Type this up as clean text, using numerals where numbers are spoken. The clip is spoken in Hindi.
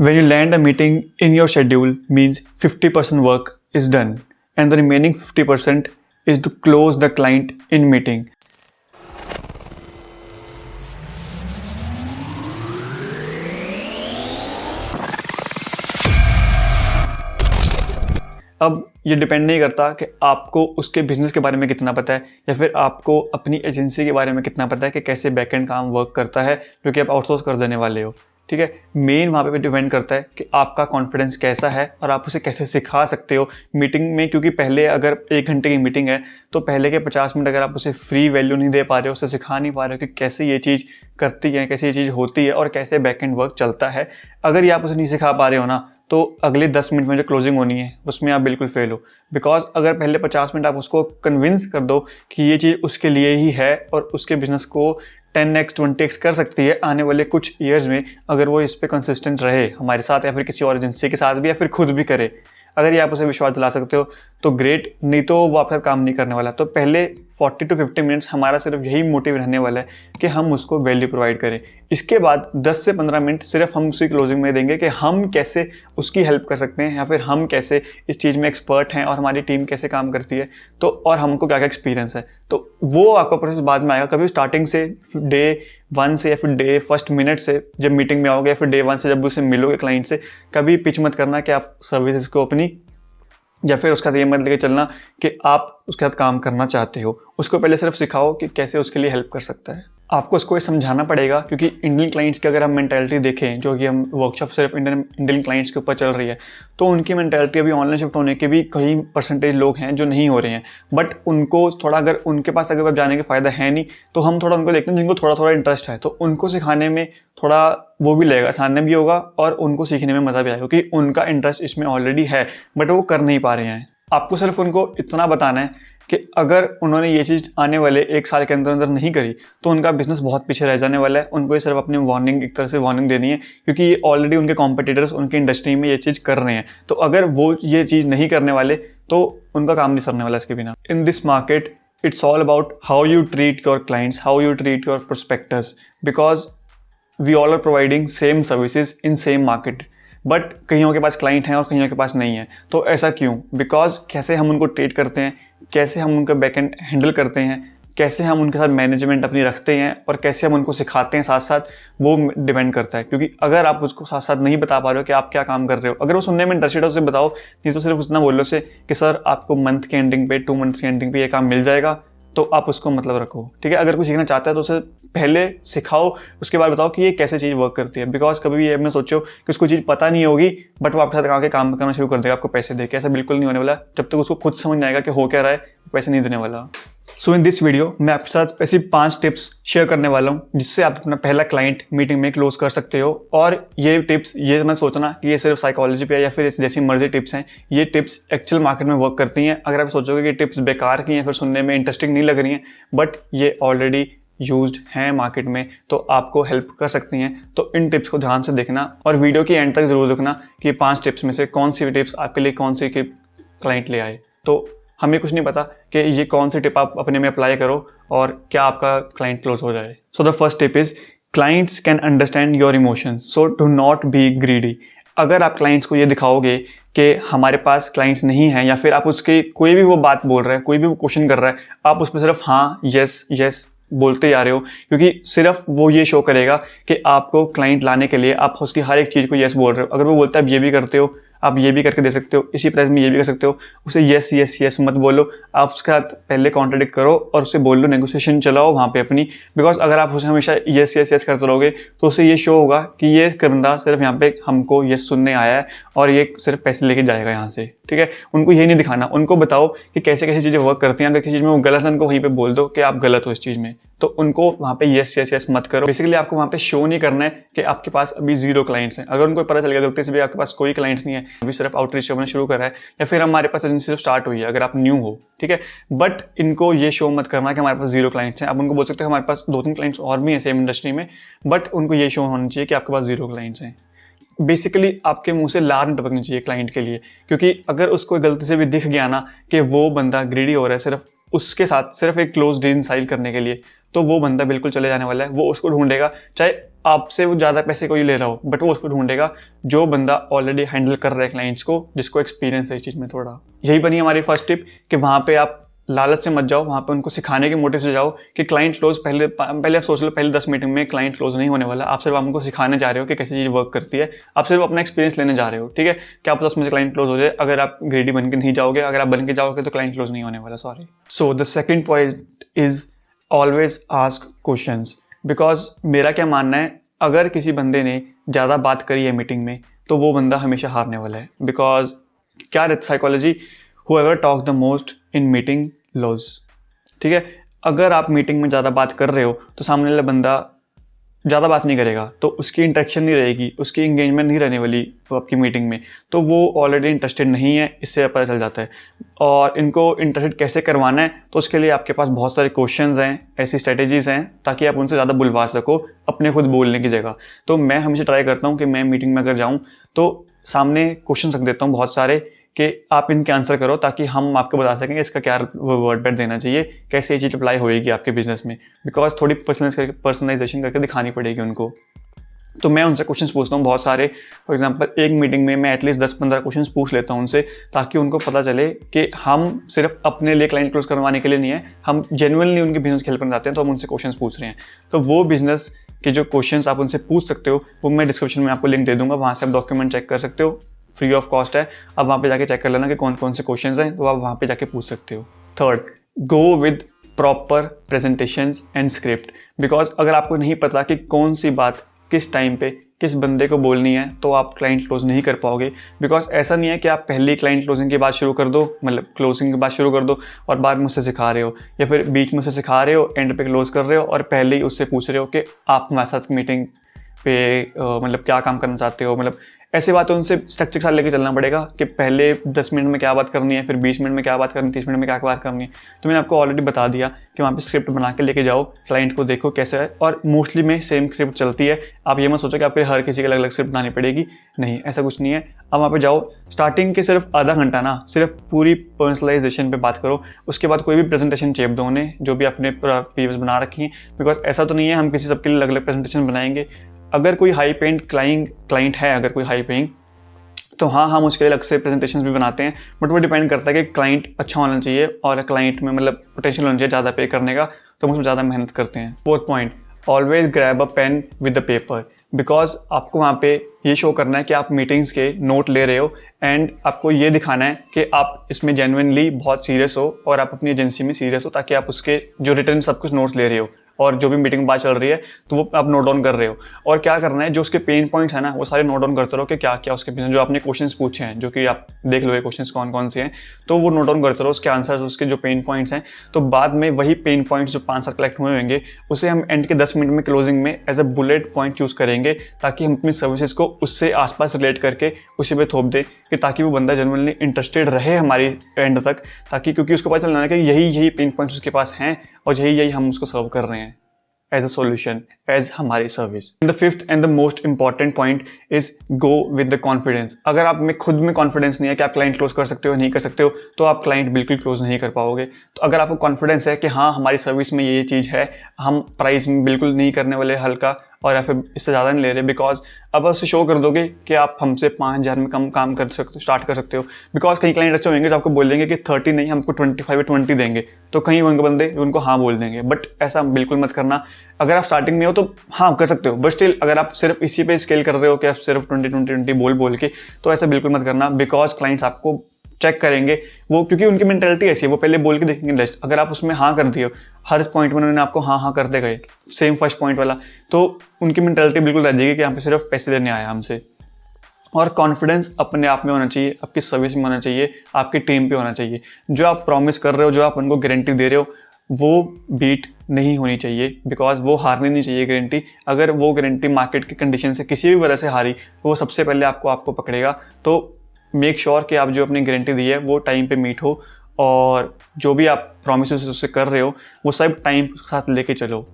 When you land a meeting in your schedule means 50% work is done and the remaining 50% is to close the client in meeting. अब ये डिपेंड नहीं करता कि आपको उसके बिजनेस के बारे में कितना पता है या फिर आपको अपनी एजेंसी के बारे में कितना पता है कि कैसे बैकएंड काम वर्क करता है जो कि आप आउटसोर्स कर देने वाले हो। ठीक है, मेन वहाँ पे डिपेंड करता है कि आपका कॉन्फिडेंस कैसा है और आप उसे कैसे सिखा सकते हो मीटिंग में। क्योंकि पहले अगर 1 घंटे की मीटिंग है तो पहले के 50 मिनट अगर आप उसे फ्री वैल्यू नहीं दे पा रहे हो, उसे सिखा नहीं पा रहे हो कि कैसे ये चीज़ करती है, कैसे ये चीज़ होती है और कैसे बैकएंड वर्क चलता है, अगर ये आप उसे नहीं सिखा पा रहे हो ना, तो अगले 10 मिनट में जो क्लोजिंग होनी है उसमें आप बिल्कुल फेल हो। बिकॉज अगर पहले 50 मिनट आप उसको कन्विंस कर दो कि ये चीज़ उसके लिए ही है और उसके बिजनेस को 10x 20x कर सकती है आने वाले कुछ ईयर्स में, अगर वो इस पर कंसिस्टेंट रहे हमारे साथ या फिर किसी और एजेंसी के साथ भी या फिर खुद भी करे, अगर ये आप उसे विश्वास दिला सकते हो तो ग्रेट, नहीं तो वो आपके साथ काम नहीं करने वाला। तो पहले 40 to 50 मिनट्स हमारा सिर्फ यही मोटिव रहने वाला है कि हम उसको वैल्यू प्रोवाइड करें। इसके बाद 10 से 15 मिनट सिर्फ हम उसकी क्लोजिंग में देंगे कि हम कैसे उसकी हेल्प कर सकते हैं या फिर हम कैसे इस चीज़ में एक्सपर्ट हैं और हमारी टीम कैसे काम करती है तो और हमको क्या क्या एक्सपीरियंस है। तो वो आपका प्रोसेस बाद में आएगा। कभी स्टार्टिंग से डे 1 से या फिर डे फर्स्ट मिनट से जब मीटिंग में आओगे या फिर डे 1 से जब उसे मिलोगे क्लाइंट से, कभी पिच मत करना कि आप सर्विसेज को अपनी या फिर उसका ये मत लेके चलना कि आप उसके साथ काम करना चाहते हो। उसको पहले सिर्फ सिखाओ कि कैसे उसके लिए हेल्प कर सकता है। आपको उसको ये समझाना पड़ेगा क्योंकि इंडियन क्लाइंट्स की अगर हम मेंटालिटी देखें, जो कि हम वर्कशॉप सिर्फ इंडियन क्लाइंट्स के ऊपर चल रही है, तो उनकी मेंटालिटी अभी ऑनलाइन शिफ्ट होने के भी कई परसेंटेज लोग हैं जो नहीं हो रहे हैं। बट उनको थोड़ा, अगर उनके पास अगर अब जाने का फ़ायदा है नहीं तो हम थोड़ा उनको देखते हैं जिनको थोड़ा थोड़ा इंटरेस्ट है, तो उनको सिखाने में थोड़ा वो भी लगेगा, आसान भी होगा और उनको सीखने में मज़ा भी आएगा क्योंकि उनका इंटरेस्ट इसमें ऑलरेडी है बट वो कर नहीं पा रहे हैं। आपको सिर्फ उनको इतना बताना है कि अगर उन्होंने ये चीज़ आने वाले 1 साल के अंदर अंदर नहीं करी तो उनका बिजनेस बहुत पीछे रह जाने वाला है। उनको ये सिर्फ अपनी वार्निंग, एक तरह से वार्निंग देनी है क्योंकि ये ऑलरेडी उनके कॉम्पिटिटर्स उनकी इंडस्ट्री में ये चीज़ कर रहे हैं। तो अगर वो ये चीज़ नहीं करने वाले तो उनका काम नहीं सरने वाला इसके बिना। In this market it's all about how you treat your clients, how you treat your prospectors, because we all are providing same services in same market. But कईयों के पास क्लाइंट हैं और कईयों के पास नहीं है। तो ऐसा क्यों? बिकॉज कैसे हम उनको ट्रीट करते हैं, कैसे हम उनका बैकएंड हैंडल करते हैं, कैसे हम उनके साथ मैनेजमेंट अपनी रखते हैं और कैसे हम उनको सिखाते हैं साथ साथ, वो डिपेंड करता है। क्योंकि अगर आप उसको साथ साथ नहीं बता पा रहे हो कि आप क्या काम कर रहे हो, अगर वो सुनने में इंटरेस्टेड है उसे बताओ, नहीं तो सिर्फ उतना बोलो उसे कि सर आपको मंथ के एंडिंग पे, 2 मंथ्स के एंडिंग पे ये काम मिल जाएगा, तो आप उसको मतलब रखो। ठीक है, अगर कोई सीखना चाहता है तो उसे पहले सिखाओ, उसके बाद बताओ कि ये कैसे चीज़ वर्क करती है। बिकॉज कभी भी ये अपने सोचो कि उसको चीज़ पता नहीं होगी बट वो आपके साथ आके काम करना शुरू कर देगा आपको पैसे देके। ऐसा बिल्कुल नहीं होने वाला। जब तक उसको खुद समझ नहीं आएगा कि हो क्या रहा है, पैसे नहीं देने वाला। सो इन दिस वीडियो मैं आपके साथ ऐसी 5 टिप्स शेयर करने वाला हूँ जिससे आप अपना पहला क्लाइंट मीटिंग में क्लोज कर सकते हो। और ये टिप्स, ये मत सोचना कि ये सिर्फ साइकोलॉजी पे है या फिर जैसी मर्जी टिप्स हैं, ये टिप्स एक्चुअल मार्केट में वर्क करती हैं। अगर आप सोचोगे कि टिप्स बेकार की हैं, फिर सुनने में इंटरेस्टिंग नहीं लग रही हैं, बट ये ऑलरेडी यूज्ड हैं मार्केट में तो आपको हेल्प कर सकती हैं। तो इन टिप्स को ध्यान से देखना और वीडियो की एंड तक जरूर देखना कि 5 टिप्स में से कौन सी टिप्स आपके लिए कौन सी क्लाइंट ले आए। तो हमें कुछ नहीं पता कि ये कौन सी टिप आप अपने में अप्लाई करो और क्या आपका क्लाइंट क्लोज हो जाए। So the first tip is clients can understand your emotions, so do not be greedy. अगर आप क्लाइंट्स को ये दिखाओगे कि हमारे पास क्लाइंट्स नहीं हैं या फिर आप उसके कोई भी वो बात बोल रहा है, कोई भी वो क्वेश्चन कर रहा है, आप उसमें सिर्फ हाँ यस यस बोलते जा रहे हो, क्योंकि सिर्फ वो ये शो करेगा कि आपको क्लाइंट लाने के लिए आप उसकी हर एक चीज़ को यस बोल रहे हो। अगर वो बोलता है आप ये भी करते हो, आप ये भी करके दे सकते हो, इसी प्राइस में ये भी कर सकते हो, उसे यस यस यस मत बोलो। आप उसके साथ पहले कॉन्ट्रडिक्ट करो और उसे बोल लो, नेगोशिएशन चलाओ वहाँ पे अपनी। बिकॉज अगर आप उसे हमेशा यस यस यस करते रहोगे तो उसे ये शो होगा कि ये बंदा सिर्फ यहाँ पे हमको यस सुनने आया है और ये सिर्फ पैसे लेके जाएगा यहाँ से। ठीक है, उनको ये नहीं दिखाना, उनको बताओ कि कैसे कैसे चीज़ें वर्क करती हैं। अगर किसी चीज़ में वो गलत है उनको वहीं पे बोल दो कि आप गलत हो इस चीज़ में, तो उनको वहाँ पे यस यस यस मत करो। बेसिकली आपको वहाँ पे शो नहीं करना है कि आपके पास अभी 0 क्लाइंट्स हैं। अगर उनको पता चल गया गलती से भी आपके पास कोई क्लाइंट्स नहीं है, अभी सिर्फ आउटरीच करना शुरू करा है या फिर हमारे पास एजेंसी सिर्फ स्टार्ट हुई है, अगर आप न्यू हो, ठीक है, बट इनको ये शो मत करना कि हमारे पास 0 क्लाइंट्स हैं। आप उनको बोल सकते हो हमारे पास 2-3 क्लाइंट्स और भी हैं सेम इंडस्ट्री में, बट उनको ये शो होना चाहिए कि आपके पास 0 क्लाइंट्स हैं। बेसिकली आपके मुंह से लार नहीं टपकनी चाहिए क्लाइंट के लिए, क्योंकि अगर उसको गलती से भी दिख गया ना कि वो बंदा ग्रीडी हो रहा है सिर्फ उसके साथ सिर्फ एक क्लोज डील साइन करने के लिए, तो वो बंदा बिल्कुल चले जाने वाला है। वो उसको ढूंढेगा, चाहे आपसे वो ज़्यादा पैसे कोई ले रहा हो, बट वो उसको ढूंढेगा जो बंदा ऑलरेडी हैंडल कर रहा है क्लाइंट्स को, जिसको एक्सपीरियंस है इस चीज़ में थोड़ा। यही बनी हमारी फर्स्ट टिप कि वहाँ पे आप लालच से मत जाओ, वहाँ पे उनको सिखाने के मोटिव से जाओ कि क्लाइंट क्लोज पहले आप सोच लो, पहले 10 मीटिंग में क्लाइंट क्लोज नहीं होने वाला। आप सिर्फ उनको सिखाने जा रहे हो कि कैसी चीज़ वर्क करती है, आप सिर्फ अपना एक्सपीरियंस लेने जा रहे हो, ठीक है। क्या पता उसमें से क्लाइंट क्लोज हो जाए। अगर आप ग्रेडी बन के नहीं जाओगे, अगर आप बन के जाओगे तो क्लाइंट क्लोज नहीं होने वाला, sorry. So the second point is always ask questions. Because मेरा क्या मानना है, अगर किसी बंदे ने ज़्यादा बात करी है मीटिंग में तो वो बंदा हमेशा हारने वाला है। बिकॉज क्या रहती psychology, whoever talk the most in meeting lose, ठीक है। अगर आप मीटिंग में ज़्यादा बात कर रहे हो तो सामने वाला बंदा ज़्यादा बात नहीं करेगा, तो उसकी इंटरेक्शन नहीं रहेगी, उसकी एंगेजमेंट नहीं रहने वाली आपकी मीटिंग में, तो वो ऑलरेडी इंटरेस्टेड नहीं है, इससे पता चल जाता है। और इनको इंटरेस्टेड कैसे करवाना है, तो उसके लिए आपके पास बहुत सारे क्वेश्चंस हैं, ऐसी स्ट्रेटेजीज हैं ताकि आप उनसे ज़्यादा बुलवा सको अपने खुद बोलने की जगह। तो मैं हमेशा ट्राई करता हूँ कि मैं मीटिंग में अगर जाऊँ तो सामने क्वेश्चन रख देता हूँ बहुत सारे कि आप इनके आंसर करो, ताकि हम आपको बता सकें इसका क्या वर्ड बेट देना चाहिए, कैसे ये चीज़ अप्लाई होएगी आपके बिजनेस में। बिकॉज थोड़ी पर्सनलाइजेशन करके दिखानी पड़ेगी उनको। तो मैं उनसे क्वेश्चंस पूछता हूँ बहुत सारे। फॉर एग्जांपल एक मीटिंग में मैं एटलीस्ट 10-15 क्वेश्चंस पूछ लेता हूँ उनसे, ताकि उनको पता चले कि हम सिर्फ अपने लिए क्लाइंट क्लोज करवाने के लिए नहीं है, हम जेन्युइनली उनके बिजनेस हेल्प करना चाहते हैं, तो हम उनसे क्वेश्चंस पूछ रहे हैं। तो वो बिजनेस के जो क्वेश्चंस आप उनसे पूछ सकते हो वो मैं डिस्क्रिप्शन में आपको लिंक दे दूंगा, वहाँ से आप डॉक्यूमेंट चेक कर सकते हो, फ्री ऑफ कॉस्ट है। अब वहाँ पे जाके चेक कर लेना कि कौन कौन से क्वेश्चंस हैं, तो आप वहाँ पे जाके पूछ सकते हो। Third, go with proper presentations and script. Because अगर आपको नहीं पता कि कौन सी बात किस टाइम पे किस बंदे को बोलनी है, तो आप क्लाइंट क्लोज नहीं कर पाओगे। बिकॉज ऐसा नहीं है कि आप पहले क्लाइंट क्लोजिंग की बात शुरू कर दो, मतलब क्लोजिंग की बात शुरू कर दो और बाद में उससे सिखा रहे हो, या फिर बीच में उससे सिखा रहे हो, एंड पे क्लोज कर रहे हो और पहले ही उससे पूछ रहे हो कि आप हमारे साथ मीटिंग पे मतलब क्या काम करना चाहते हो। मतलब ऐसी बातें उनसे स्ट्रक्चर के साथ लेके चलना पड़ेगा कि पहले 10 मिनट में क्या बात करनी है, फिर 20 मिनट में क्या बात करनी है, 30 मिनट में क्या बात करनी है। तो मैंने आपको ऑलरेडी बता दिया कि वहाँ पे स्क्रिप्ट बना के लेके जाओ, क्लाइंट को देखो कैसे है, और मोस्टली में सेम स्क्रिप्ट चलती है। आप ये मत सोचो कि आपके हर किसी की अलग अलग स्क्रिप्ट बनानी पड़ेगी, नहीं, ऐसा कुछ नहीं है। अब वहाँ पे जाओ, स्टार्टिंग के सिर्फ आधा घंटा ना सिर्फ पूरी पर्सनलाइजेशन पे बात करो, उसके बाद कोई भी प्रेजेंटेशन चेप दो उन्हें जो भी आपने प्रीवियस बना रखी है। बिकॉज ऐसा तो नहीं है हम किसी सबके लिए अलग अलग प्रेजेंटेशन बनाएंगे। अगर कोई हाई पेइंग क्लाइंट है, अगर कोई हाई पेइंग, तो हाँ हम उसके लिए अलग से प्रेजेंटेशंस भी बनाते हैं, बट वो डिपेंड करता है कि क्लाइंट अच्छा होना चाहिए और क्लाइंट में मतलब पोटेंशियल होना चाहिए ज़्यादा पे करने का, तो हम उसमें ज़्यादा मेहनत करते हैं। Fourth point, always grab a pen with the paper. Because आपको वहाँ पे ये शो करना है कि आप मीटिंग्स के नोट ले रहे हो, एंड आपको ये दिखाना है कि आप इसमें जेन्युइनली बहुत सीरियस हो और आप अपनी एजेंसी में सीरियस हो, ताकि आप उसके जो रिटर्न सब कुछ नोट्स ले रहे हो और जो भी मीटिंग बात चल रही है तो वो आप नोट डाउन कर रहे हो। और क्या करना है, जो उसके पेन पॉइंट्स है ना वो सारे नोट डाउन करते रहो कि क्या क्या उसके जो आपने क्वेश्चंस पूछे हैं, जो कि आप देख लो ये क्वेश्चंस कौन कौन से हैं, तो वो नोट डाउन करते रहो उसके आंसर्स, उसके जो पेन पॉइंट्स हैं। तो बाद में वही पेन पॉइंट्स जो 5-7 कलेक्ट हुए होंगे उसे हम एंड के 10 मिनट में क्लोजिंग में as a bullet point use करेंगे, ताकि हम अपनी सर्विसेज को उससे आसपास रिलेट करके उसी पे थोप दें, कि ताकि वो बंदा जेन्युइनली इंटरेस्टेड रहे हमारी एंड तक, ताकि क्योंकि उसको पता चलना है कि यही पेन पॉइंट्स उसके पास हैं और यही हम उसको सर्व कर रहे हैं as a solution, as हमारी service. The fifth and the most important point is go with the confidence। अगर आप में खुद में कॉन्फिडेंस नहीं है कि आप क्लाइंट क्लोज कर सकते हो नहीं कर सकते हो, तो आप क्लाइंट बिल्कुल क्लोज नहीं कर पाओगे। तो अगर आपको कॉन्फिडेंस है कि हाँ हमारी सर्विस में ये चीज़ है, हम प्राइस में बिल्कुल नहीं करने वाले हल्का, और या फिर इससे ज़्यादा नहीं ले रहे, बिकॉज अब उससे शो कर दोगे कि आप हमसे 5,000 में कम काम कर सकते हो, स्टार्ट कर सकते हो। बिकॉज कहीं क्लाइंट अच्छे होंगे जो आपको बोलेंगे कि 30 नहीं हमको 25 या 20 देंगे, तो कहीं उनके बंदे उनको हाँ बोल देंगे। बट ऐसा बिल्कुल मत करना। अगर आप स्टार्टिंग में हो तो हाँ कर सकते हो, बट स्टिल अगर आप सिर्फ इसी पे स्केल कर रहे हो कि आप सिर्फ 20 बोल के, तो ऐसा बिल्कुल मत करना। बिकॉज क्लाइंट्स आपको चेक करेंगे वो, क्योंकि उनकी मेंटालिटी ऐसी है, वो पहले बोल के देखेंगे लिस्ट। अगर आप उसमें हाँ कर दिए, हर पॉइंट में उन्होंने आपको हाँ करते गए, सेम फर्स्ट पॉइंट वाला, तो उनकी मेंटालिटी बिल्कुल रह जाएगी कि यहाँ पे सिर्फ पैसे लेने आया हमसे। और कॉन्फिडेंस अपने आप में होना चाहिए, आपकी सर्विस में होना चाहिए, आपकी टीम पे होना चाहिए। जो आप प्रॉमिस कर रहे हो, जो आप उनको गारंटी दे रहे हो, वो बीट नहीं होनी चाहिए। बिकॉज वो हारनी नहीं चाहिए गारंटी। अगर वो गारंटी मार्केट की कंडीशन से किसी भी वजह से हारी, तो वो सबसे पहले आपको पकड़ेगा। तो मेक श्योर कि आप जो अपनी गारंटी दी है वो टाइम पे मीट हो, और जो भी आप प्रॉमिस उससे कर रहे हो वो सब टाइम के साथ लेके चलो।